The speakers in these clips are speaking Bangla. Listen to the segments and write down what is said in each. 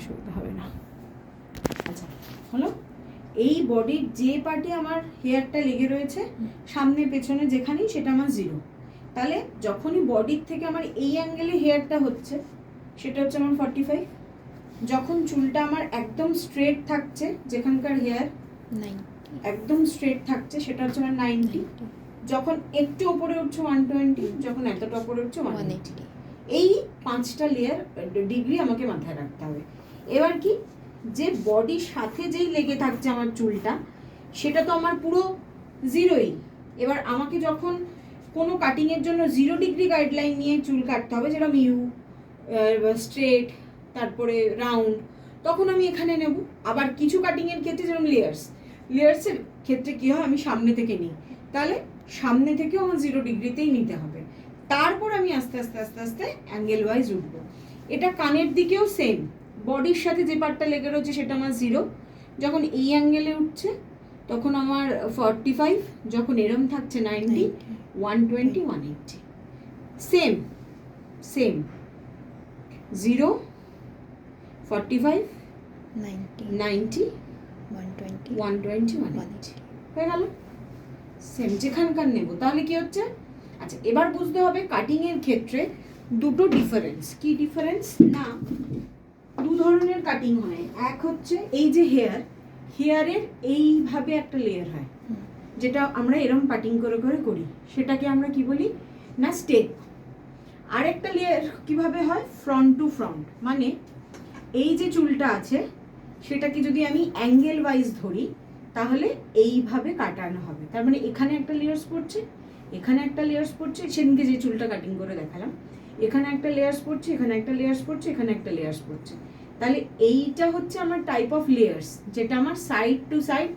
অসুবিধা হবে না। আচ্ছা হলো, এই বডির যে পার্টে আমার হেয়ারটা লেগে রয়েছে সামনে পেছনে যেখানেই, সেটা আমার 0। তাহলে যখনই বডির থেকে আমার এই অ্যাঙ্গেলে হেয়ারটা হচ্ছে সেটা হচ্ছে আমার 45। যখন চুলটা আমার একদম স্ট্রেট থাকছে, যেখানকার হেয়ার একদম স্ট্রেট থাকছে, সেটা হচ্ছে আমার 90। যখন একটু উপরে উঠছে 120, যখন এতটা উপরে উঠছে 180। এই 5টা লেয়ার ডিগ্রি আমাকে মাথায় রাখতে হবে। এবার কি, যে বডির সাথে যেই লেগে থাকছে আমার চুলটা, সেটা তো আমার পুরো 0ই। এবার আমাকে যখন কোনো কাটিংয়ের জন্য 0 ডিগ্রি গাইডলাইন নিয়ে চুল কাটতে হবে, যেরকম ইউ, স্ট্রেট, তারপরে রাউন্ড, তখন আমি এখানে নেব। আবার কিছু কাটিংয়ের ক্ষেত্রে যেরকম লেয়ার্সের ক্ষেত্রে কী হয়, আমি সামনে থেকে নিই, তাহলে সামনে থেকেও আমার 0 ডিগ্রিতেই নিতে হবে। তারপর আমি আস্তে আস্তে আস্তে আস্তে অ্যাঙ্গেল ওয়াইজ উঠবো। এটা কানের দিকেও সেম, বডির সাথে যে পার্টটা লেগে রয়েছে সেটা আমার 0। যখন এই অ্যাঙ্গেলে উঠছে তখন আমার 45, যখন এরম থাকছে 90, 120, 180। সেম 0, 45, 90, 120, 180 হয়ে গেল। সেম যেখানকার নেব। তাহলে কি হচ্ছে, আচ্ছা এবার বুঝতে হবে কাটিংয়ের ক্ষেত্রে দুটো ডিফারেন্স। কি ডিফারেন্স না, দু ধরনের কাটিং হয়। এক হচ্ছে এই যে হেয়ারের এইভাবে একটা লেয়ার হয়, যেটা আমরা এরম কাটিং করে করে করি, সেটাকে আমরা কি বলি না স্টেপ। আরেকটা লেয়ার কিভাবে হয়, ফ্রন্ট টু ফ্রন্ট, মানে এই যে চুলটা আছে সেটাকে যদি আমি অ্যাঙ্গেল ওয়াইজ ধরি তাহলে এইভাবে কাটানো হবে। তার মানে এখানে একটা লেয়ার্স পড়ছে, এখানে একটা লেয়ার্স পড়ছে, সেদিনকে যে চুলটা কাটিং করে দেখালাম, এখানে একটা লেয়ার্স পড়ছে, এখানে একটা লেয়ার্স পড়ছে, এখানে একটা লেয়ার্স পড়ছে। তাহলে এইটা হচ্ছে আমার টাইপ অফ লেয়ার্স, যেটা আমার সাইড টু সাইড।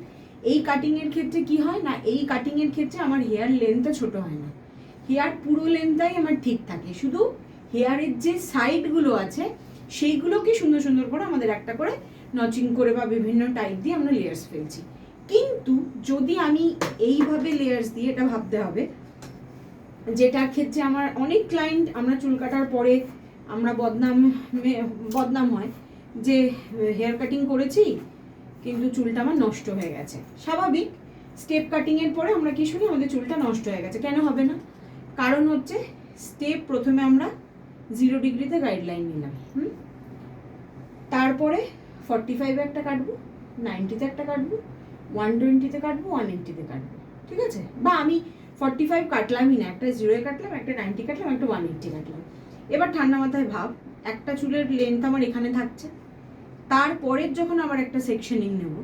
এই কাটিংয়ের ক্ষেত্রে কি হয় না, এই কাটিংয়ের ক্ষেত্রে আমার হেয়ার লেন্থটা ছোট হয় না, হেয়ার পুরো লেন্থটাই আমার ঠিক থাকে। শুধু হেয়ারের যে সাইডগুলো আছে সেইগুলোকে সুন্দর সুন্দর করে আমাদের একটা করে নচিং করে বা বিভিন্ন টাইপ দিয়ে আমরা লেয়ার্স ফেলছি। কিন্তু যদি আমি এইভাবে লেয়ার্স দিয়ে, এটা ভাবতে হবে, যেটার ক্ষেত্রে আমার অনেক ক্লায়েন্ট, আমরা চুল কাটার পরে আমরা বদনাম হয় যে হেয়ার কাটিং করেছি কিন্তু চুলটা আমার নষ্ট হয়ে গেছে। স্বাভাবিক, স্টেপ কাটিংয়ের পরে আমরা কি শুনি, আমাদের চুলটা নষ্ট হয়ে গেছে। কেন হবে না? কারণ হচ্ছে স্টেপ প্রথমে আমরা 0 ডিগ্রিতে গাইডলাইন নিলাম, তারপরে 45-এ একটা কাটবো, 90-তে একটা কাটবো, 120-তে কাটবো, 180-তে কাটবো, ঠিক আছে? বা আমি 45 কাটলামই না, একটা 0-এ কাটলাম, একটা 90 কাটলাম, একটা 180 কাটলাম। এবার ঠান্ডা মাথায় ভাব, একটা চুলের লেন্থ আমার এখানে থাকছে, তারপরের যখন আবার একটা সেকশনিং নেব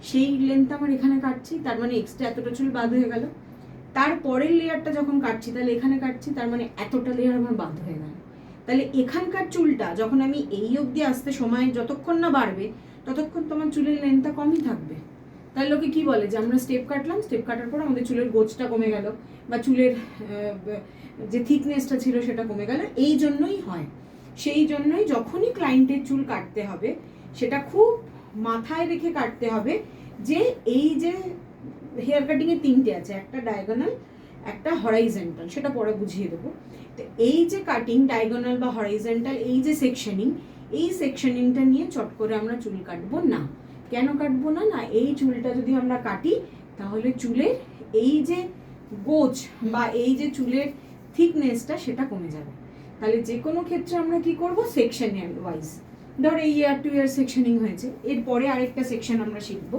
সেই লেন্থ আমার এখানে কাটছি, তার মানে এক্সট্রা এতটা চুল বাদ হয়ে গেল। তারপরের লেয়ারটা যখন কাটছি তাহলে এখানে কাটছি, তার মানে এতটা লেয়ার আমার বাদ হয়ে গেল। তাহলে এখানকার চুলটা যখন আমি এই অবধি আসতে সময় যতক্ষণ না বাড়বে ততক্ষণ তোমার চুলের লেন্থটা কমই থাকবে। তাহলে লোকে কি বলে যে আমরা স্টেপ কাটলাম, স্টেপ কাটার পর আমাদের চুলের গোছটা কমে গেল বা চুলের যে থিকনেসটা ছিল সেটা কমে গেল। এই জন্যই হয়। সেই জন্যই যখনই ক্লায়েন্টের চুল কাটতে হবে সেটা খুব মাথায় রেখে কাটতে হবে যে এই যে হেয়ার কাটিংয়ে 3টে আছে, একটা ডায়াগোনাল, একটা হরাইজন্টাল, সেটা পরে বুঝিয়ে দেবো। তো এই যে কাটিং ডায়াগোনাল বা হরাইজন্টাল, এই যে সেকশনিং, এই সেকশনিংটা নিয়ে চট করে আমরা চুল কাটবো না। কেন কাটবো না? না এই চুলটা যদি আমরা কাটি তাহলে চুলের এই যে গোছ বা এই যে চুলের থিকনেসটা সেটা কমে যাবে। তাহলে যে কোনো ক্ষেত্রে আমরা কি করব, সেকশন ওয়াইজ। ধর এই ইয়ার টু ইয়ার সেকশনিং হয়েছে, এরপরে আরেকটা সেকশন আমরা শিখবো,